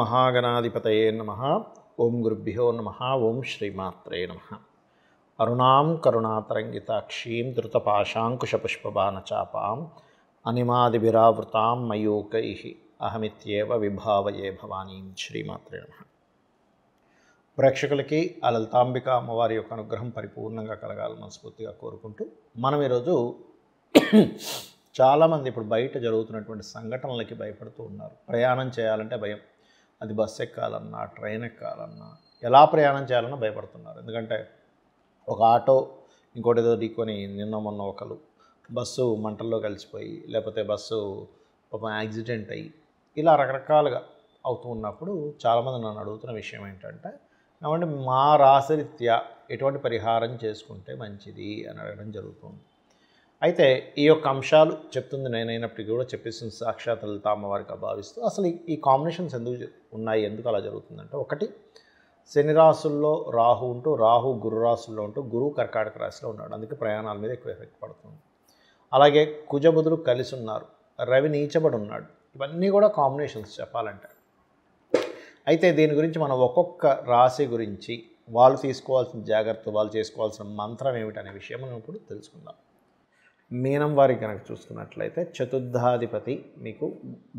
శ్రీమహాగణాధిపతయే నమః. ఓం గురుభ్యో నమః. ఓం శ్రీమాత్రే నమః. అరుణాం కరుణాతరంగితాక్షీం ధృతపాశాంకుశపుష్పబాణచాపాం అనిమాదిభిరావృతాం మయూకైః అహమిత్యేవ విభావయే భవానీం. శ్రీమాత్రే నమః. ప్రేక్షకులకి ఆ లలితాంబిక అమ్మవారి యొక్క అనుగ్రహం పరిపూర్ణంగా కలగాలని మనస్ఫూర్తిగా కోరుకుంటూ మనం ఈరోజు చాలామంది ఇప్పుడు బయట జరుగుతున్నటువంటి సంఘటనలకి భయపడుతూ ఉన్నారు. ప్రయాణం చేయాలంటే భయం. అది బస్సు ఎక్కాలన్నా, ట్రైన్ ఎక్కాలన్నా, ఎలా ప్రయాణం చేయాలన్నా భయపడుతున్నారు. ఎందుకంటే ఒక ఆటో ఇంకోటి ఏదో ఢీకొని నిన్న మొన్న ఒకరు బస్సు మంటల్లో కలిసిపోయి, లేకపోతే బస్సు పాపం యాక్సిడెంట్ అయ్యి, ఇలా రకరకాలుగా అవుతూ ఉన్నప్పుడు చాలామంది నన్ను అడుగుతున్న విషయం ఏంటంటే, ఏమంటే మా రాశిరీత్యా ఎటువంటి పరిహారం చేసుకుంటే మంచిది అని అడగడం జరుగుతుంది. అయితే ఈ యొక్క అంశాలు చెప్తుంది నేనైనప్పటికీ కూడా చెప్పేసిన సాక్షాత్ లలిత అమ్మవారిగా భావిస్తూ అసలు ఈ కాంబినేషన్స్ ఎందుకు ఉన్నాయి, ఎందుకు అలా జరుగుతుందంటే, ఒకటి శని రాశుల్లో రాహు ఉంటూ, రాహు గురు రాశుల్లో ఉంటూ, గురువు కర్కాటక రాశిలో ఉన్నాడు. అందుకే ప్రయాణాల మీద ఎక్కువ ఎఫెక్ట్ పడుతుంది. అలాగే కుజబుధులు కలిసి ఉన్నారు, రవి నీచబడి ఉన్నాడు. ఇవన్నీ కూడా కాంబినేషన్స్ చెప్పాలంటే. అయితే దీని గురించి మనం ఒక్కొక్క రాశి గురించి వాళ్ళు తీసుకోవాల్సిన జాగ్రత్త, వాళ్ళు చేసుకోవాల్సిన మంత్రం ఏమిటనే విషయం మనం ఇప్పుడు తెలుసుకుందాం. మీనం వారికి కనుక చూసుకున్నట్లయితే చతుర్థాధిపతి మీకు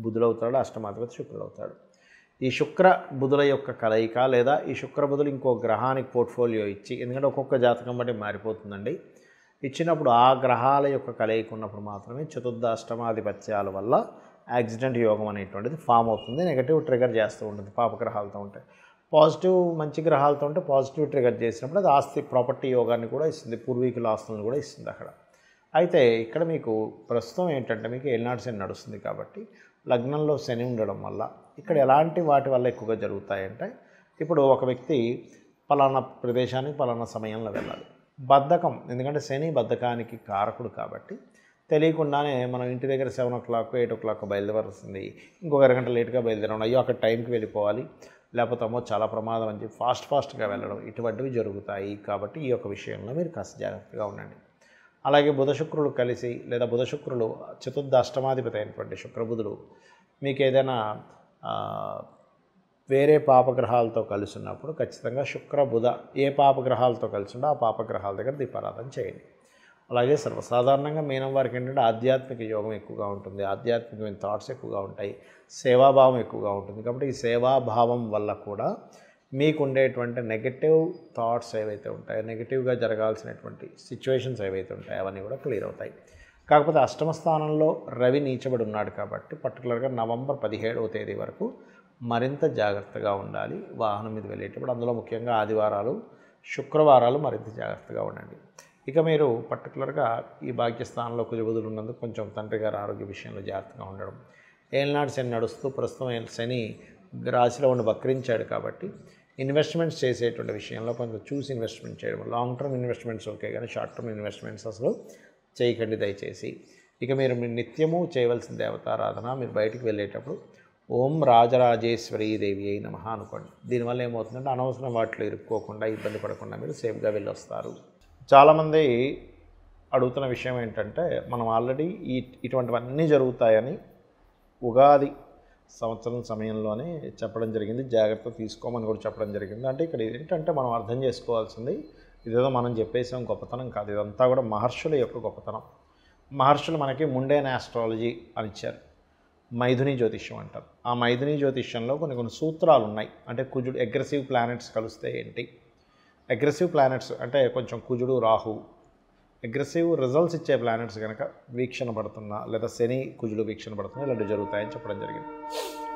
బుధుడవుతాడు, అష్టమాధిపతి శుక్రుడవుతాడు. ఈ శుక్ర బుధుల యొక్క కలయిక, లేదా ఈ శుక్ర బుధులు ఇంకో గ్రహానికి పోర్ట్ఫోలియో ఇచ్చి, ఎందుకంటే ఒక్కొక్క జాతకం బట్టి మారిపోతుందండి, ఇచ్చినప్పుడు ఆ గ్రహాల యొక్క కలయిక ఉన్నప్పుడు మాత్రమే చతుర్థ అష్టమాధిపత్యాల వల్ల యాక్సిడెంట్ యోగం అనేటువంటిది ఫామ్ అవుతుంది. నెగటివ్ ట్రిగర్ చేస్తూ ఉంటుంది పాపగ్రహాలతో ఉంటే. పాజిటివ్ మంచి గ్రహాలతో ఉంటే పాజిటివ్ ట్రిగర్ చేసినప్పుడు అది ఆస్తి ప్రాపర్టీ యోగాన్ని కూడా ఇస్తుంది, పూర్వీకుల ఆస్తులను కూడా ఇస్తుంది అక్కడ. అయితే ఇక్కడ మీకు ప్రస్తుతం ఏంటంటే, మీకు ఏలినాటి శని నడుస్తుంది కాబట్టి లగ్నంలో శని ఉండడం వల్ల ఇక్కడ ఎలాంటి వాటి వల్ల ఎక్కువగా జరుగుతాయంటే, ఇప్పుడు ఒక వ్యక్తి పలానా ప్రదేశానికి పలానా సమయంలో వెళ్ళాలి. బద్ధకం, ఎందుకంటే శని బద్ధకానికి కారకుడు కాబట్టి తెలియకుండానే మనం ఇంటి దగ్గర 7 o'clock 8 o'clock బయలుదేరాల్సింది, ఇంకొక అరగంట లేట్గా బయలుదేరడం, అయ్యో అక్కడ టైంకి వెళ్ళిపోవాలి, లేకపోతే అమ్మో చాలా ప్రమాదం అని చెప్పి ఫాస్ట్గా వెళ్ళడం, ఇటువంటివి జరుగుతాయి. కాబట్టి ఈ యొక్క విషయంలో మీరు కాస్త జాగ్రత్తగా ఉండండి. అలాగే బుధ శుక్రులు కలిసి, లేదా బుధ శుక్రులు చతుర్థ అష్టమాధిపతి అయినటువంటి శుక్రబుధులు మీకు ఏదైనా వేరే పాపగ్రహాలతో కలిసి ఉన్నప్పుడు ఖచ్చితంగా శుక్ర బుధ ఏ పాపగ్రహాలతో కలిసి ఉంటే ఆ పాపగ్రహాల దగ్గర దీపారాధన చేయండి. అలాగే సర్వసాధారణంగా మీనం వారికి ఏంటంటే ఆధ్యాత్మిక యోగం ఎక్కువగా ఉంటుంది, ఆధ్యాత్మికమైన థాట్స్ ఎక్కువగా ఉంటాయి, సేవాభావం ఎక్కువగా ఉంటుంది. కాబట్టి ఈ సేవాభావం వల్ల కూడా మీకు ఉండేటువంటి నెగటివ్ థాట్స్ ఏవైతే ఉంటాయో, నెగిటివ్గా జరగాల్సినటువంటి సిచ్యువేషన్స్ ఏవైతే ఉంటాయో అవన్నీ కూడా క్లియర్ అవుతాయి. కాకపోతే అష్టమ స్థానంలో రవి నీచబడి ఉన్నాడు కాబట్టి పర్టికులర్గా నవంబర్ 17వ తేదీ వరకు మరింత జాగ్రత్తగా ఉండాలి వాహనం మీద వెళ్ళేటప్పుడు. అందులో ముఖ్యంగా ఆదివారాలు, శుక్రవారాలు మరింత జాగ్రత్తగా ఉండండి. ఇక మీరు పర్టికులర్గా ఈ భాగ్యస్థానంలో కుజబుధులు ఉన్నందుకు కొంచెం తండ్రి గారి ఆరోగ్య విషయంలో జాగ్రత్తగా ఉండడం. ఏలినాటి శని నడుస్తూ ప్రస్తుతం శని రాశిలో ఉండి వక్రించాడు కాబట్టి ఇన్వెస్ట్మెంట్స్ చేసేటువంటి విషయంలో కొంచెం చూసి ఇన్వెస్ట్మెంట్ చేయడం. లాంగ్ టర్మ్ ఇన్వెస్ట్మెంట్స్ ఓకే, కానీ షార్ట్ టర్మ్ ఇన్వెస్ట్మెంట్స్ అసలు చేయకండి దయచేసి. ఇక మీరు నిత్యము చేయవలసిన దేవతారాధన, మీరు బయటికి వెళ్ళేటప్పుడు ఓం రాజరాజేశ్వరీ దేవి అయి నమః అనుకోండి. దీనివల్ల ఏమవుతుందంటే అనవసరం వాటిలో ఇరుక్కోకుండా, ఇబ్బంది పడకుండా మీరు సేఫ్గా వెళ్ళి వస్తారు. చాలామంది అడుగుతున్న విషయం ఏంటంటే, మనం ఆల్రెడీ ఇటువంటివన్నీ జరుగుతాయని ఉగాది సంవత్సరం సమయంలోనే చెప్పడం జరిగింది, జాగ్రత్త తీసుకోమని కూడా చెప్పడం జరిగింది. అంటే ఇక్కడ ఏంటంటే మనం అర్థం చేసుకోవాల్సింది, ఇదేదో మనం చెప్పేసాం గొప్పతనం కాదు, ఇదంతా కూడా మహర్షుల యొక్క గొప్పతనం. మహర్షులు మనకి ముండేన్ ఆస్ట్రాలజీ అని ఇచ్చారు, మైథుని జ్యోతిష్యం అంటారు. ఆ మైథుని జ్యోతిష్యంలో కొన్ని సూత్రాలు ఉన్నాయి. అంటే కుజుడు అగ్రెసివ్ ప్లానెట్స్ కలిస్తే ఏంటి, అగ్రెసివ్ ప్లానెట్స్ అంటే కొంచెం కుజుడు రాహు అగ్రెసివ్ రిజల్ట్స్ ఇచ్చే ప్లానెట్స్ కనుక వీక్షణ పడుతున్నా, లేదా శని కుజుడు వీక్షణ పడుతున్నా ఇలాంటివి జరుగుతాయని చెప్పడం జరిగింది.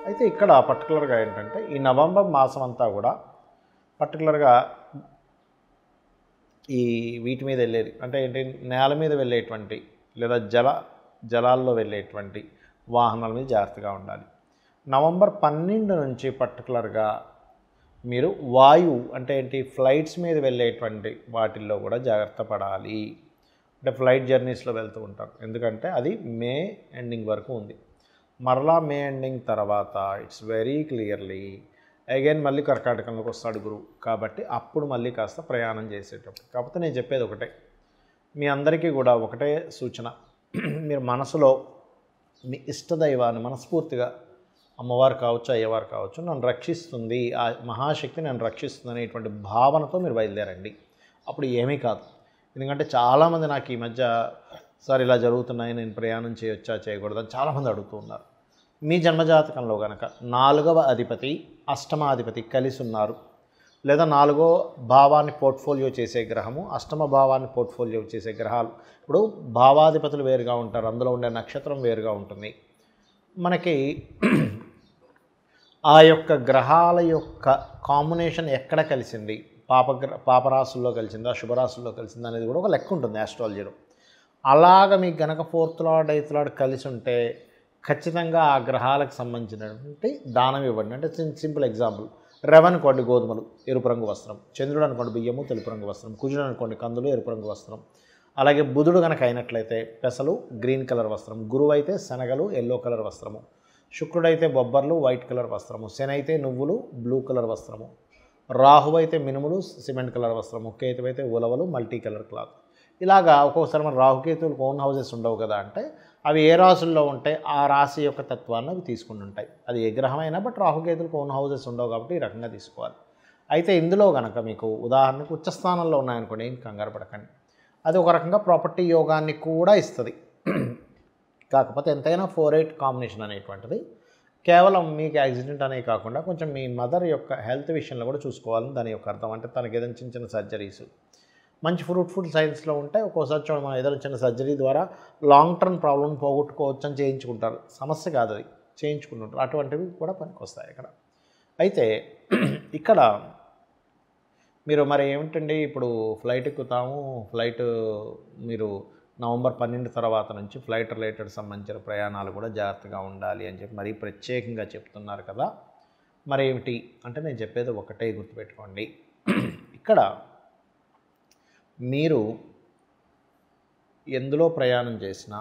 అయితే ఇక్కడ పర్టికులర్గా ఏంటంటే ఈ నవంబర్ మాసం అంతా కూడా పర్టికులర్గా ఈ వీటి మీద వెళ్ళేది అంటే ఏంటి, నేల మీద వెళ్ళేటువంటి లేదా జలాల్లో వెళ్ళేటువంటి వాహనాల మీద జాగ్రత్తగా ఉండాలి. నవంబర్ 12 నుంచి పర్టికులర్గా మీరు వాయువు అంటే ఏంటి, ఫ్లైట్స్ మీద వెళ్ళేటువంటి వాటిల్లో కూడా జాగ్రత్త పడాలి. అంటే ఫ్లైట్ జర్నీస్లో వెళ్తూ ఉంటారు, ఎందుకంటే అది మే ఎండింగ్ వరకు ఉంది. మరలా మే ఎండింగ్ తర్వాత ఇట్స్ వెరీ క్లియర్లీ అగైన్ మళ్ళీ కర్కాటకంలోకి వస్తాడు గురువు, కాబట్టి అప్పుడు మళ్ళీ కాస్త ప్రయాణం చేసేటప్పుడు. కాకపోతే నేను చెప్పేది ఒకటే, మీ అందరికీ కూడా ఒకటే సూచన, మీరు మనసులో మీ ఇష్టదైవాన్ని మనస్ఫూర్తిగా అమ్మవారు కావచ్చు, అయ్యవారు కావచ్చు, నన్ను రక్షిస్తుంది, ఆ మహాశక్తి నన్ను రక్షిస్తుంది అనేటువంటి భావనతో మీరు బయలుదేరండి. అప్పుడు ఏమీ కాదు. ఎందుకంటే చాలామంది నాకు ఈ మధ్య సార్ ఇలా జరుగుతున్నాయి, నేను ప్రయాణం చేయొచ్చా చేయకూడదని చాలామంది అడుగుతూ ఉన్నారు. మీ జన్మజాతకంలో కనుక 4వ అధిపతి 8వ అధిపతి కలిసి ఉన్నారు, లేదా 4వ భావాన్ని పోర్ట్ఫోలియో చేసే గ్రహము 8వ భావాన్ని పోర్ట్ఫోలియో చేసే గ్రహాలు, ఇప్పుడు భావాధిపతులు వేరుగా ఉంటారు, అందులో ఉండే నక్షత్రం వేరుగా ఉంటుంది. మనకి ఆ యొక్క గ్రహాల యొక్క కాంబినేషన్ ఎక్కడ కలిసింది, పాపరాశుల్లో కలిసిందా, శుభరాశుల్లో కలిసిందా అనేది కూడా ఒక లెక్క ఉంటుంది ఆస్ట్రాలజీలో. అలాగ మీకు గనక 4th లార్డ్ 8th లార్డ్ కలిసి ఉంటే ఖచ్చితంగా ఆ గ్రహాలకు సంబంధించినటువంటి దానం ఇవ్వండి. అంటే సింపుల్ ఎగ్జాంపుల్, రవి అనుకోండి గోధుమలు ఎరుపు రంగు వస్త్రం, చంద్రుడు అనుకోండి బియ్యము తెలుపు రంగు వస్త్రం, కుజుడు అనుకోండి కందులు ఎరుపు రంగు వస్త్రం, అలాగే బుధుడు కనుక అయినట్లయితే పెసలు గ్రీన్ కలర్ వస్త్రం, గురువు అయితే శనగలు ఎల్లో కలర్ వస్త్రము, శుక్రుడైతే బొబ్బర్లు వైట్ కలర్ వస్త్రము, శని అయితే నువ్వులు బ్లూ కలర్ వస్త్రము, రాహు అయితే మినుములు సిమెంట్ కలర్ వస్త్రము, కేతు అయితే ఉలవలు మల్టీ కలర్ క్లాత్. ఇలాగా ఒక్కొక్కసారి మన రాహుకేతువులకు ఓన్ హౌసెస్ ఉండవు కదా, అంటే అవి ఏ రాశుల్లో ఉంటే ఆ రాశి యొక్క తత్వాన్ని అవి తీసుకుని ఉంటాయి. అది ఏ గ్రహమైనా బట్ రాహుకేతువులకు ఓన్ హౌసెస్ ఉండవు కాబట్టి ఈ రకంగా తీసుకోవాలి. అయితే ఇందులో కనుక మీకు ఉదాహరణకు ఉచ్చస్థానంలో ఉన్నాయనుకోండి, ఏం కంగారు పడకండి, అది ఒక రకంగా ప్రాపర్టీ యోగాన్ని కూడా ఇస్తుంది. కాకపోతే ఎంతైనా 4-8 కాంబినేషన్ అనేటువంటిది కేవలం మీకు యాక్సిడెంట్ అనే కాకుండా కొంచెం మీ మదర్ యొక్క హెల్త్ విషయంలో కూడా చూసుకోవాలని దాని యొక్క అర్థం. అంటే తనకి ఏదైనా చిన్న చిన్న సర్జరీస్ మంచి ఫ్రూట్ఫుల్ సైన్స్లో ఉంటే ఒక్కోసారి చూడండి, మనం ఏదైనా చిన్న సర్జరీ ద్వారా లాంగ్ టర్మ్ ప్రాబ్లమ్ పోగొట్టుకోవచ్చు అని చేయించుకుంటారు. సమస్య కాదు, అది చేయించుకుంటుంటారు. అటువంటివి కూడా పనికొస్తాయి ఇక్కడ. అయితే ఇక్కడ మీరు మరి ఏమిటండి, ఇప్పుడు ఫ్లైట్ ఎక్కుతాము, ఫ్లైట్ మీరు నవంబర్ 12 తర్వాత నుంచి ఫ్లైట్ రిలేటెడ్ సంబంధించిన ప్రయాణాలు కూడా జాగ్రత్తగా ఉండాలి అని చెప్పి మరీ ప్రత్యేకంగా చెప్తున్నారు కదా. మరి ఏమిటి అంటే నేను చెప్పేది ఒకటే గుర్తుపెట్టుకోండి. ఇక్కడ మీరు ఎందులో ప్రయాణం చేసినా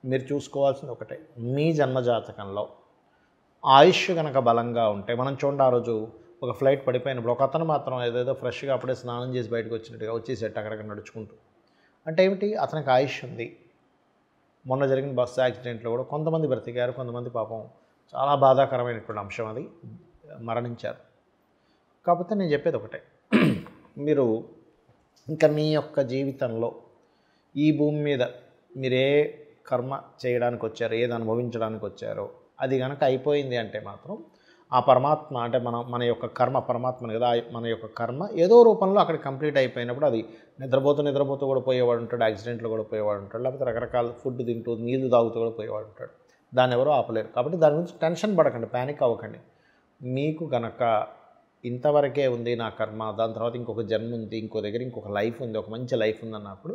మీరు చూసుకోవాల్సింది ఒకటే, మీ జన్మజాతకంలో ఆయుష్ కనుక బలంగా ఉంటే, మనం చూడండి ఆ రోజు ఒక ఫ్లైట్ పడిపోయినప్పుడు ఒక అతను మాత్రం ఏదేదో ఫ్రెష్గా అప్పుడే స్నానం చేసి బయటకు వచ్చినట్టుగా వచ్చేసేట అక్కడక్కడ నడుచుకుంటూ. అంటే ఏమిటి, అతనికి ఆయుష్ ఉంది. మొన్న జరిగిన బస్సు యాక్సిడెంట్లో కూడా కొంతమంది బ్రతికారు, కొంతమంది పాపం చాలా బాధాకరమైనటువంటి అంశం, అది మరణించారు. కాకపోతే నేను చెప్పేది ఒకటే, మీరు ఇంకా మీ యొక్క జీవితంలో ఈ భూమి మీద మీరే కర్మ చేయడానికి వచ్చారో, ఏది అనుభవించడానికి వచ్చారో అది కనుక అయిపోయింది అంటే మాత్రం ఆ పరమాత్మ, అంటే మన యొక్క కర్మ పరమాత్మని కదా, మన యొక్క కర్మ ఏదో రూపంలో అక్కడ కంప్లీట్ అయిపోయినప్పుడు అది నిద్రపోతూ కూడా పోయేవాడు ఉంటాడు, యాక్సిడెంట్లో కూడా పోయేవాడు ఉంటాడు, లేకపోతే రకరకాల ఫుడ్ తింటూ నీళ్లు తాగుతూ కూడా పోయేవాడు ఉంటాడు. దాన్ని ఎవరో ఆపలేరు. కాబట్టి దాని గురించి టెన్షన్ పడకండి, ప్యానిక్ అవ్వకండి. మీకు గనక ఇంతవరకే ఉంది నా కర్మ, దాని తర్వాత ఇంకొక జన్మ ఉంది, ఇంకో దగ్గర ఇంకొక లైఫ్ ఉంది, ఒక మంచి లైఫ్ ఉందన్నప్పుడు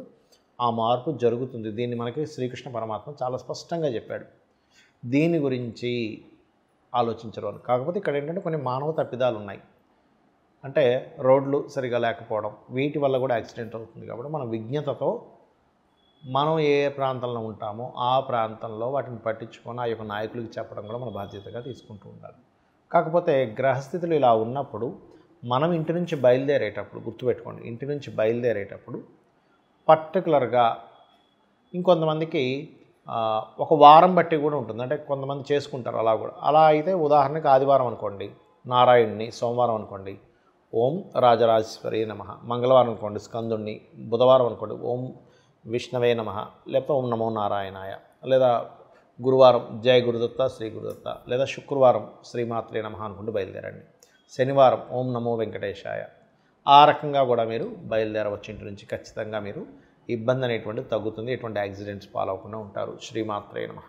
ఆ మార్పు జరుగుతుంది. దీన్ని మనకి శ్రీకృష్ణ పరమాత్మ చాలా స్పష్టంగా చెప్పాడు. దీని గురించి ఆలోచించరు అని. కాకపోతే ఇక్కడ ఏంటంటే కొన్ని మానవ తప్పిదాలు ఉన్నాయి. అంటే రోడ్లు సరిగా లేకపోవడం, వీటి వల్ల కూడా యాక్సిడెంట్ అవుతుంది. కాబట్టి మన విజ్ఞతతో మనం ఏ ప్రాంతంలో ఉంటామో ఆ ప్రాంతంలో వాటిని పట్టించుకొని ఆ యొక్క నాయకులకి చెప్పడం కూడా మన బాధ్యతగా తీసుకుంటూ ఉండాలి. కాకపోతే గ్రహస్థితులు ఇలా ఉన్నప్పుడు మనం ఇంటి నుంచి బయలుదేరేటప్పుడు గుర్తుపెట్టుకోండి, ఇంటి నుంచి బయలుదేరేటప్పుడు పర్టికులర్గా ఇంకొంతమందికి ఒక వారం బట్టి కూడా ఉంటుంది. అంటే కొంతమంది చేసుకుంటారు అలా కూడా. అలా అయితే ఉదాహరణకి ఆదివారం అనుకోండి నారాయణుని, సోమవారం అనుకోండి ఓం రాజరాజేశ్వరి నమః, మంగళవారం అనుకోండి స్కందుణ్ణి, బుధవారం అనుకోండి ఓం విష్ణవే నమః, లేకపోతే ఓం నమో నారాయణాయ, లేదా గురువారం జయ గురుదత్త శ్రీ గురుదత్త, లేదా శుక్రవారం శ్రీమాత్రే నమః అనుకుంటూ బయలుదేరండి. శనివారం ఓం నమో వెంకటేశాయ. ఆ రకంగా కూడా మీరు బయలుదేరవచ్చు ఇంటి నుంచి. ఖచ్చితంగా మీరు ఇబ్బంది అనేటువంటిది తగ్గుతుంది, ఎటువంటి యాక్సిడెంట్స్ పాలవకుండా ఉంటారు. శ్రీమాత్రే నమః.